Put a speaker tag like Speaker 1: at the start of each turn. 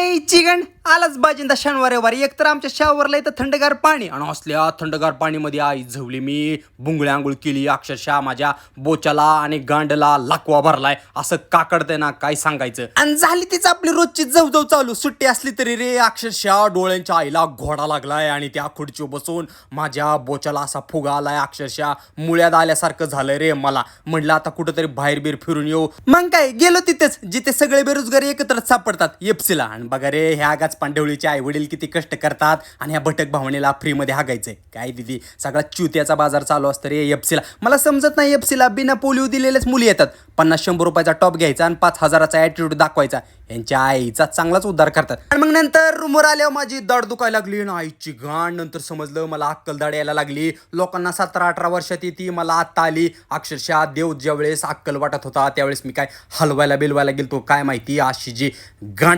Speaker 1: ए chicken आलाच बाजिंदा शनिवार रविवारी. एक तर आमच्या शावरला इथं थंडगार पाणी आणि असल्या थंडगार पाणीमध्ये आई झवली. मी बुंगळी आंघोळ केली. अक्षरशः माझ्या बोचाला आणि गांडला लाकवा भरलाय. असं काकडतंय ना काय सांगायचं. आणि झाली तीच आपली रोजची जवजव चालू. सुट्टी असली तरी रे अक्षरशः डोळ्यांच्या आईला घोडा लागलाय आणि त्या खुर्चीवर बसून माझ्या बोचाला असा फुगा आलाय. अक्षरशः मुळ्यात आल्यासारखं झालंय रे मला. म्हटलं आता कुठंतरी बाहेर बीर फिरून येऊ. मग काय गेलो तिथेच जिथे सगळे बेरोजगारी एकत्र सापडतात, एफसीला. आणि बघा रे ह्या गाच पांडवळीचे आई वडील किती कष्ट करतात आणि ह्या भटक भावनेला फ्रीमध्ये हागायचंय काय दिदी. सगळा चुत्याचा बाजार चालू असतं रे एफसीला. मला समजत नाही एफसीला बिना पोलिओ दिलेलेच मुली येतात. 50-100 रुपयाचा टॉप घ्यायचा आणि 5,000चा ॲटिट्यूड दाखवायचा. यांच्या आईचा चांगलाच उद्धार करतात. आणि मग नंतर रूमवर आल्यावर माझी दाढ दुखायला लागली ना आईची गाण. नंतर समजलं मला अक्कल दाढ यायला लागली. लोकांना 17-18 वर्षात येते, मला आत्ता आली. अक्षरशः देव ज्यावेळेस अक्कल वाटत होता त्यावेळेस मी काय हलवायला बिलवायला गेलतो काय माहिती. अशी जी गाण